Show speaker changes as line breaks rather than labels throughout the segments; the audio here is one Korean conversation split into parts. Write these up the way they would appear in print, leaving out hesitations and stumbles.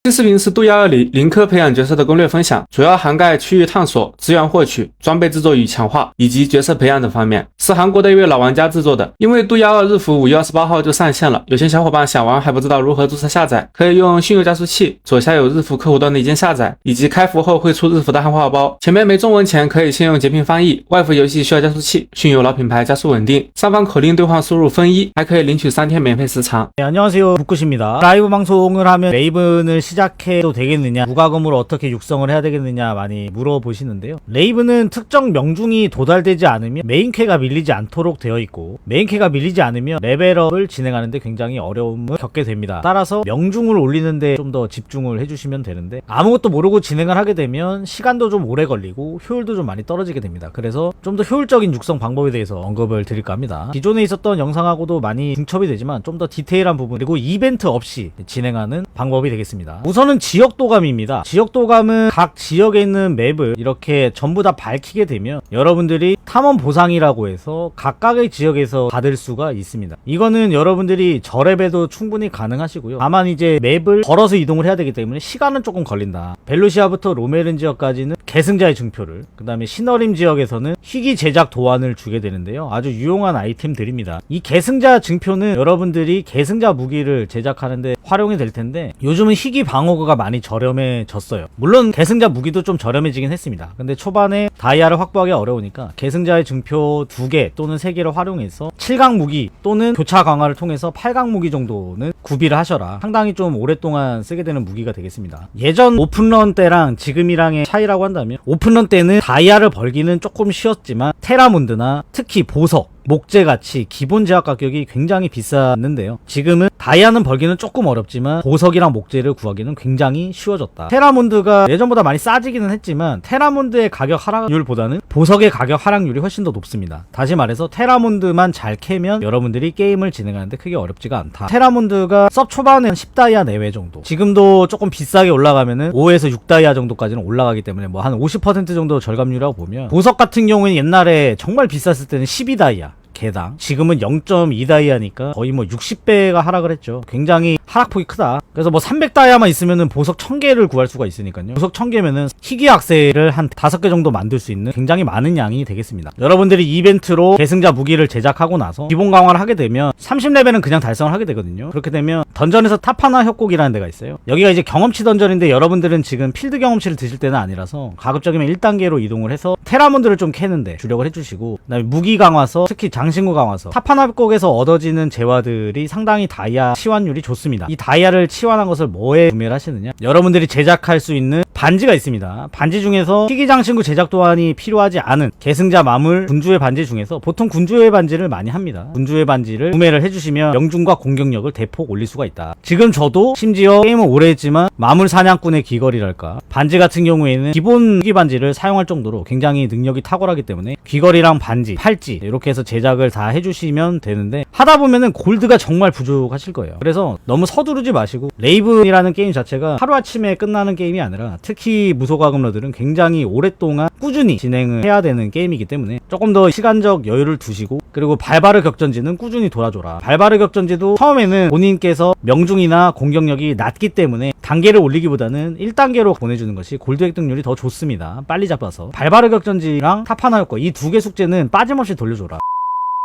新视频是杜122里林克培养角色的攻略分享，主要涵盖区域探索、资源获取、装备制作与强化，以及角色培养等方面，是韩国的一位老玩家制作的。因为杜122日服5月28号就上线了，有些小伙伴想玩还不知道如何注册下载，可以用信用加速器，左下有日服客户端的一键下载，以及开服后会出日服的汉化包。前面没中文前可以先用截屏翻译，外服游戏需要加速器，信有老品牌加速稳定。上方口令兑换输入分1，还可以领取3天免费时长。
네, 안녕하세요, 북굿입니다. 라이브 방송을 하면 레이븐을 시작해도 되겠느냐, 무과금으로 어떻게 육성을 해야 되겠느냐 많이 물어보시는데요. 레이븐은 특정 명중이 도달되지 않으면 메인캐가 밀리지 않도록 되어 있고, 메인캐가 밀리지 않으면 레벨업을 진행하는데 굉장히 어려움을 겪게 됩니다. 따라서 명중을 올리는데 좀 더 집중을 해주시면 되는데, 아무것도 모르고 진행을 하게 되면 시간도 좀 오래 걸리고 효율도 좀 많이 떨어지게 됩니다. 그래서 좀 더 효율적인 육성 방법에 대해서 언급을 드릴까 합니다. 기존에 있었던 영상하고도 많이 중첩이 되지만 좀 더 디테일한 부분, 그리고 이벤트 없이 진행하는 방법이 되겠습니다. 우선은 지역도감입니다. 지역도감은 각 지역에 있는 맵을 이렇게 전부 다 밝히게 되면 여러분들이 탐험 보상이라고 해서 각각의 지역에서 받을 수가 있습니다. 이거는 여러분들이 저랩에도 충분히 가능하시고요. 다만 이제 맵을 걸어서 이동을 해야 되기 때문에 시간은 조금 걸린다. 벨루시아부터 로메른 지역까지는 계승자의 증표를, 그 다음에 시너림 지역에서는 희귀 제작 도안을 주게 되는데요. 아주 유용한 아이템들입니다. 이 계승자 증표는 여러분들이 계승자 무기를 제작하는데 활용이 될 텐데, 요즘은 희귀 방어구가 많이 저렴해졌어요. 물론 계승자 무기도 좀 저렴해지긴 했습니다. 근데 초반에 다이아를 확보하기 어려우니까 계승자의 증표 2개 또는 3개를 활용해서 7강 무기 또는 교차 강화를 통해서 8강 무기 정도는 구비를 하셔라. 상당히 좀 오랫동안 쓰게 되는 무기가 되겠습니다. 예전 오픈런 때랑 지금이랑의 차이라고 한다면, 오픈런 때는 다이아를 벌기는 조금 쉬웠지만 테라문드나 특히 보석, 목재같이 기본 제약 가격이 굉장히 비쌌는데요. 지금은 다이아는 벌기는 조금 어렵지만 보석이랑 목재를 구하기는 굉장히 쉬워졌다. 테라몬드가 예전보다 많이 싸지기는 했지만 테라몬드의 가격 하락률보다는 보석의 가격 하락률이 훨씬 더 높습니다. 다시 말해서 테라몬드만 잘 캐면 여러분들이 게임을 진행하는데 크게 어렵지가 않다. 테라몬드가 섭 초반에 10다이아 내외 정도, 지금도 조금 비싸게 올라가면은 5에서 6다이아 정도까지는 올라가기 때문에 뭐 한 50% 정도 절감률이라고 보면, 보석 같은 경우는 옛날에 정말 비쌌을 때는 12다이아 개당, 지금은 0.2다이아니까 거의 뭐 60배가 하락을 했죠. 굉장히 하락폭이 크다. 그래서 뭐 300다이아만 있으면은 보석 1000개를 구할 수가 있으니까요. 보석 1000개면은 희귀 악세를 한 5개 정도 만들 수 있는 굉장히 많은 양이 되겠습니다. 여러분들이 이벤트로 계승자 무기를 제작하고 나서 기본 강화를 하게 되면 30레벨은 그냥 달성을 하게 되거든요. 그렇게 되면 던전에서 탑하나 협곡이라는 데가 있어요. 여기가 이제 경험치 던전인데, 여러분들은 지금 필드 경험치를 드실 때는 아니라서 가급적이면 1단계로 이동을 해서 테라몬드를 좀 캐는데 주력을 해주시고, 그 다음에 무기 강화서, 특히 장신구 강화서, 탑하나 협곡에서 얻어지는 재화들이 상당히 다이아 치환율이 좋습니다. 이 다이아를 치환한 것을 뭐에 구매를 하시느냐, 여러분들이 제작할 수 있는 반지가 있습니다. 반지 중에서 희귀 장신구 제작 도안이 필요하지 않은 계승자 마물 군주의 반지 중에서 보통 군주의 반지를 많이 합니다. 군주의 반지를 구매를 해주시면 명중과 공격력을 대폭 올릴 수가 있다. 지금 저도 심지어 게임은 오래 했지만 마물 사냥꾼의 귀걸이랄까, 반지 같은 경우에는 기본 희귀 반지를 사용할 정도로 굉장히 능력이 탁월하기 때문에 귀걸이랑 반지, 팔찌 이렇게 해서 제작을 다 해주시면 되는데, 하다 보면은 골드가 정말 부족하실 거예요. 그래서 너무 서두르지 마시고, 레이븐이라는 게임 자체가 하루아침에 끝나는 게임이 아니라, 특히 무소과금러들은 굉장히 오랫동안 꾸준히 진행을 해야 되는 게임이기 때문에 조금 더 시간적 여유를 두시고, 그리고 발바르 격전지는 꾸준히 돌아줘라. 발바르 격전지도 처음에는 본인께서 명중이나 공격력이 낮기 때문에 단계를 올리기보다는 1단계로 보내주는 것이 골드 획득률이 더 좋습니다. 빨리 잡아서 발바르 격전지랑 탑하나였고, 이 2개 숙제는 빠짐없이 돌려줘라.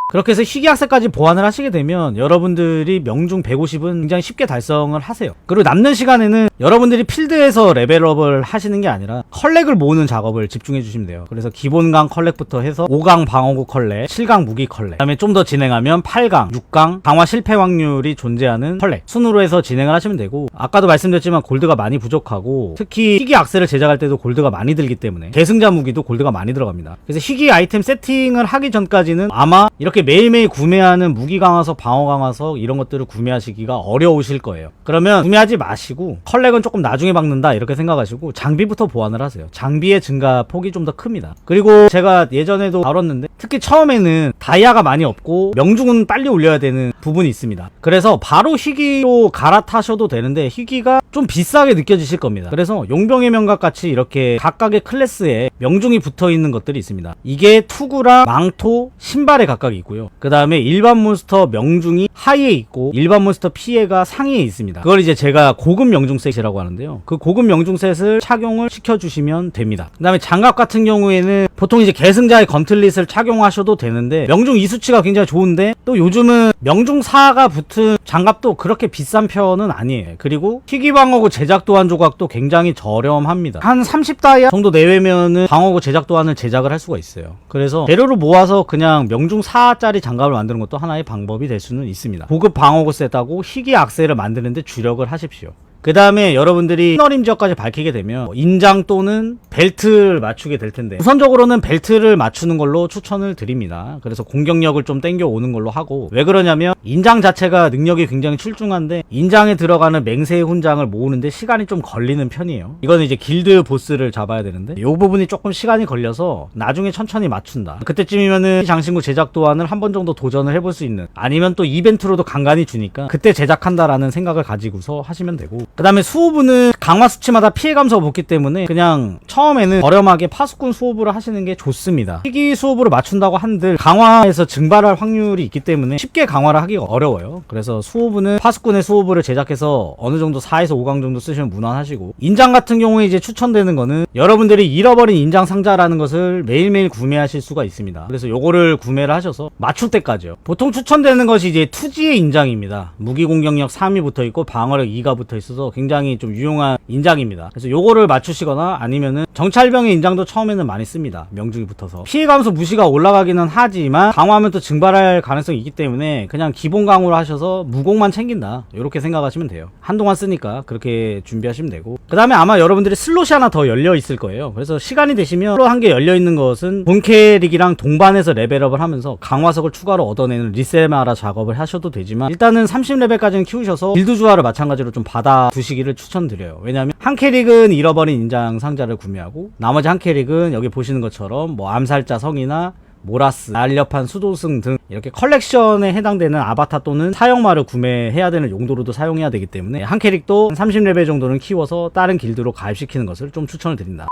그렇게 해서 희귀 악세까지 보완을 하시게 되면 여러분들이 명중 150은 굉장히 쉽게 달성을 하세요. 그리고 남는 시간에는 여러분들이 필드에서 레벨업을 하시는 게 아니라 컬렉을 모으는 작업을 집중해 주시면 돼요. 그래서 기본강 컬렉부터 해서 5강 방어구 컬렉, 7강 무기 컬렉, 그 다음에 좀 더 진행하면 8강, 6강 강화 실패 확률이 존재하는 컬렉 순으로 해서 진행을 하시면 되고, 아까도 말씀드렸지만 골드가 많이 부족하고, 특히 희귀 악세를 제작할 때도 골드가 많이 들기 때문에 계승자 무기도 골드가 많이 들어갑니다. 그래서 희귀 아이템 세팅을 하기 전까지는 아마 이렇게 매일매일 구매하는 무기 강화석, 방어 강화석 이런 것들을 구매하시기가 어려우실 거예요. 그러면 구매하지 마시고, 컬렉은 조금 나중에 박는다 이렇게 생각하시고 장비부터 보완을 하세요. 장비의 증가 폭이 좀 더 큽니다. 그리고 제가 예전에도 다뤘는데, 특히 처음에는 다이아가 많이 없고 명중은 빨리 올려야 되는 부분이 있습니다. 그래서 바로 희귀로 갈아타셔도 되는데 희귀가 좀 비싸게 느껴지실 겁니다. 그래서 용병의 명각 같이 이렇게 각각의 클래스에 명중이 붙어 있는 것들이 있습니다. 이게 투구랑 망토, 신발에 각각 있고, 있고요. 그 다음에 일반 몬스터 명중이 하이에 있고 일반 몬스터 피해가 상위에 있습니다. 그걸 이제 제가 고급 명중 셋이라고 하는데요. 그 고급 명중 셋을 착용을 시켜주시면 됩니다. 그 다음에 장갑 같은 경우에는 보통 이제 계승자의 건틀릿을 착용하셔도 되는데 명중 이 수치가 굉장히 좋은데 또 요즘은 명중 4가 붙은 장갑도 그렇게 비싼 편은 아니에요. 그리고 희귀방어구 제작 도안 조각도 굉장히 저렴합니다. 한 30다이아 정도 내외면은 방어구 제작 도안을 제작을 할 수가 있어요. 그래서 재료를 모아서 그냥 명중 4짜리 장갑을 만드는 것도 하나의 방법이 될 수는 있습니다. 고급 방어구 셋하고 희귀 악세를 만드는데 주력을 하십시오. 그 다음에 여러분들이 터널임 지역까지 밝히게 되면 인장 또는 벨트를 맞추게 될 텐데 우선적으로는 벨트를 맞추는 걸로 추천을 드립니다. 그래서 공격력을 좀 땡겨 오는 걸로 하고, 왜 그러냐면 인장 자체가 능력이 굉장히 출중한데 인장에 들어가는 맹세의 훈장을 모으는데 시간이 좀 걸리는 편이에요. 이거는 이제 길드 보스를 잡아야 되는데 이 부분이 조금 시간이 걸려서 나중에 천천히 맞춘다. 그때쯤이면은 장신구 제작 도안을 한 번 정도 도전을 해볼 수 있는, 아니면 또 이벤트로도 간간히 주니까 그때 제작한다라는 생각을 가지고서 하시면 되고, 그 다음에 수호부는 강화 수치마다 피해 감소가 붙기 때문에 그냥 처음에는 저렴하게 파수꾼 수호부를 하시는 게 좋습니다. 희귀 수호부를 맞춘다고 한들 강화에서 증발할 확률이 있기 때문에 쉽게 강화를 하기가 어려워요. 그래서 수호부는 파수꾼의 수호부를 제작해서 어느 정도 4에서 5강 정도 쓰시면 무난하시고, 인장 같은 경우에 이제 추천되는 거는 여러분들이 잃어버린 인장 상자라는 것을 매일매일 구매하실 수가 있습니다. 그래서 요거를 구매를 하셔서 맞출 때까지요. 보통 추천되는 것이 이제 투지의 인장입니다. 무기 공격력 3이 붙어있고 방어력 2가 붙어있어서 굉장히 좀 유용한 인장입니다. 그래서 요거를 맞추시거나 아니면은 정찰병의 인장도 처음에는 많이 씁니다. 명중이 붙어서 피해 감소 무시가 올라가기는 하지만 강화하면 또 증발할 가능성이 있기 때문에 그냥 기본 강화를 하셔서 무공만 챙긴다, 이렇게 생각하시면 돼요. 한동안 쓰니까 그렇게 준비하시면 되고, 그 다음에 아마 여러분들이 슬롯이 하나 더 열려 있을 거예요. 그래서 시간이 되시면 슬롯 한 개 열려 있는 것은 본캐릭이랑 동반해서 레벨업을 하면서 강화석을 추가로 얻어내는 리세마라 작업을 하셔도 되지만, 일단은 30레벨까지는 키우셔서 빌드 주화를 마찬가지로 좀 받아 두시기를 추천드려요. 왜냐하면 한 캐릭은 잃어버린 인장 상자를 구매하고, 나머지 한 캐릭은 여기 보시는 것처럼 뭐 암살자 성이나 모라스, 날렵한 수도승 등 이렇게 컬렉션에 해당되는 아바타 또는 사형마를 구매해야 되는 용도로도 사용해야 되기 때문에 한 캐릭도 30레벨 정도는 키워서 다른 길드로 가입시키는 것을 좀 추천을 드린다.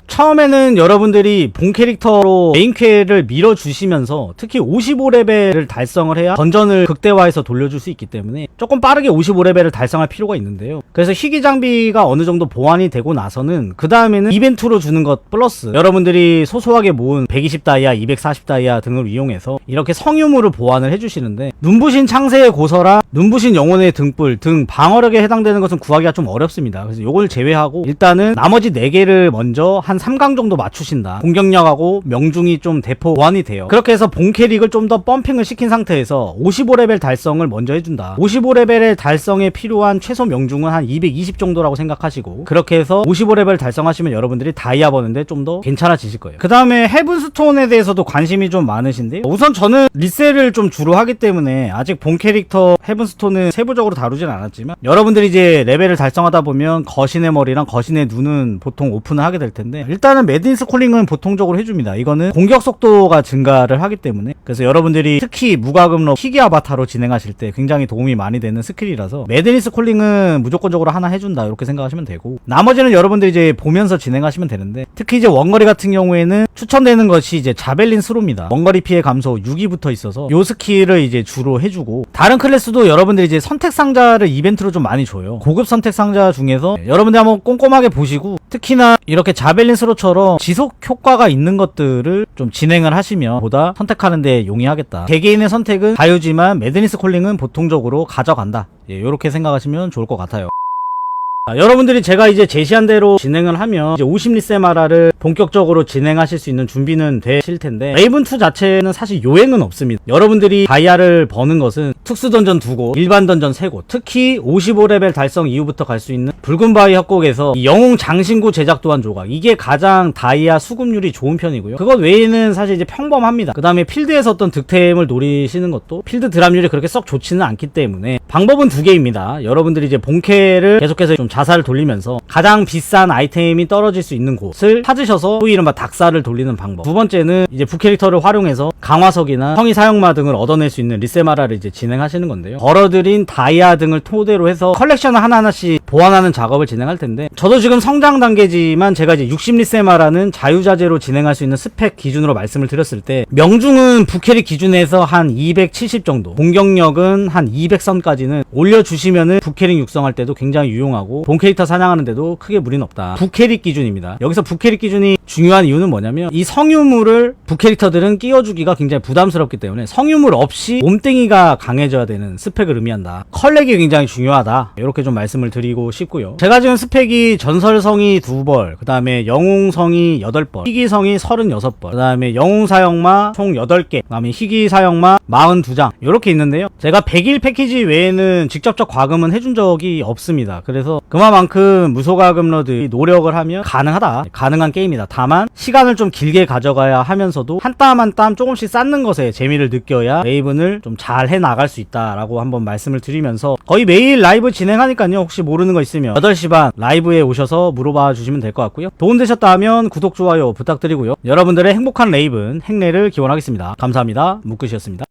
처음에는 여러분들이 본 캐릭터로 메인캐를 밀어주시면서 특히 55레벨을 달성을 해야 던전을 극대화해서 돌려줄 수 있기 때문에 조금 빠르게 55레벨을 달성할 필요가 있는데요. 그래서 희귀 장비가 어느 정도 보완이 되고 나서는 그 다음에는 이벤트로 주는 것 플러스 여러분들이 소소하게 모은 120다이아, 240다이아 등을 이용해서 이렇게 성유물을 보완을 해주시는데, 눈부신 창세의 고서라, 눈부신 영혼의 등불 등 방어력에 해당되는 것은 구하기가 좀 어렵습니다. 그래서 요걸 제외하고 일단은 나머지 4개를 먼저 한 3강 정도 맞추신다. 공격력하고 명중이 좀 대포 보완이 돼요. 그렇게 해서 본 캐릭을 좀 더 펌핑을 시킨 상태에서 55레벨 달성을 먼저 해준다. 55레벨의 달성에 필요한 최소 명중은 한 220 정도라고 생각하시고, 그렇게 해서 55레벨 달성하시면 여러분들이 다이아 버는데 좀 더 괜찮아지실 거예요. 그 다음에 헤븐스톤에 대해서도 관심이 좀 많으신데요. 우선 저는 리셀을 좀 주로 하기 때문에 아직 본 캐릭터 헤븐스톤은 세부적으로 다루진 않았지만, 여러분들이 이제 레벨을 달성하다 보면 거신의 머리랑 거신의 눈은 보통 오픈을 하게 될 텐데, 일단은 매드니스 콜링은 보통적으로 해줍니다. 이거는 공격 속도가 증가를 하기 때문에, 그래서 여러분들이 특히 무과금로 희귀 아바타로 진행하실 때 굉장히 도움이 많이 되는 스킬이라서 매드니스 콜링은 무조건적으로 하나 해준다, 이렇게 생각하시면 되고, 나머지는 여러분들이 이제 보면서 진행하시면 되는데, 특히 이제 원거리 같은 경우에는 추천되는 것이 이제 자벨린 스로입니다. 원거리 피해 감소 6이 붙어 있어서 요 스킬을 이제 주로 해주고, 다른 클래스도 여러분들이 이제 선택 상자를 이벤트로 좀 많이 줘요. 고급 선택 상자 중에서 여러분들 한번 꼼꼼하게 보시고, 특히나 이렇게 자벨린 스로처럼 지속 효과가 있는 것들을 좀 진행을 하시면 보다 선택하는데 용이하겠다. 개개인의 선택은 자유지만 매드니스 콜링은 보통적으로 가져간다. 이렇게 생각하시면 좋을 것 같아요. 여러분들이 제가 이제 제시한 대로 진행을 하면 이제 50리세마라를 본격적으로 진행하실 수 있는 준비는 되실 텐데, 레이븐2 자체는 사실 요행은 없습니다. 여러분들이 다이아를 버는 것은 특수 던전 2곳, 일반 던전 3곳, 특히 55레벨 달성 이후부터 갈 수 있는 붉은 바위 협곡에서 이 영웅 장신구 제작 도안 조각, 이게 가장 다이아 수급률이 좋은 편이고요. 그것 외에는 사실 이제 평범합니다. 그 다음에 필드에서 어떤 득템을 노리시는 것도 필드 드랍률이 그렇게 썩 좋지는 않기 때문에 방법은 2개입니다. 여러분들이 이제 본캐를 계속해서 좀 자사를 돌리면서 가장 비싼 아이템이 떨어질 수 있는 곳을 찾으셔서 소위 이른바 닥사를 돌리는 방법. 두 번째는 이제 부캐릭터를 활용해서 강화석이나 성의 사용마 등을 얻어낼 수 있는 리세마라를 이제 진행하시는 건데요. 벌어들인 다이아 등을 토대로 해서 컬렉션을 하나하나씩 보완하는 작업을 진행할 텐데, 저도 지금 성장 단계지만 제가 이제 60리세마라는 자유자재로 진행할 수 있는 스펙 기준으로 말씀을 드렸을 때, 명중은 부캐릭 기준에서 한 270 정도, 공격력은 한 200선까지는 올려주시면은 부캐릭 육성할 때도 굉장히 유용하고 본 캐릭터 사냥하는데도 크게 무리는 없다. 부캐릭 기준입니다. 여기서 부캐릭 기준이 중요한 이유는 뭐냐면, 이 성유물을 부캐릭터들은 끼워주기가 굉장히 부담스럽기 때문에 성유물 없이 몸뚱이가 강해져야 되는 스펙을 의미한다. 컬렉이 굉장히 중요하다. 이렇게 좀 말씀을 드리고 싶고요. 제가 지금 스펙이 전설성이 2벌, 그 다음에 영웅성이 8벌, 희귀성이 36벌, 그 다음에 영웅사형마 총 8개, 그 다음에 희귀사형마 42장 이렇게 있는데요. 제가 100일 패키지 외에는 직접적 과금은 해준 적이 없습니다. 그래서 그만큼 무소과금 러드 노력을 하면 가능한 게임이다. 다만 시간을 좀 길게 가져가야 하면서도 한 땀 한 땀 조금씩 쌓는 것에 재미를 느껴야 레이븐을 좀 잘 해나갈 수 있다라고 한번 말씀을 드리면서, 거의 매일 라이브 진행하니까요. 혹시 모르는 거 있으면 8시 반 라이브에 오셔서 물어봐 주시면 될 것 같고요. 도움되셨다 하면 구독, 좋아요 부탁드리고요. 여러분들의 행복한 레이븐 행래를 기원하겠습니다. 감사합니다. 묵끝이었습니다.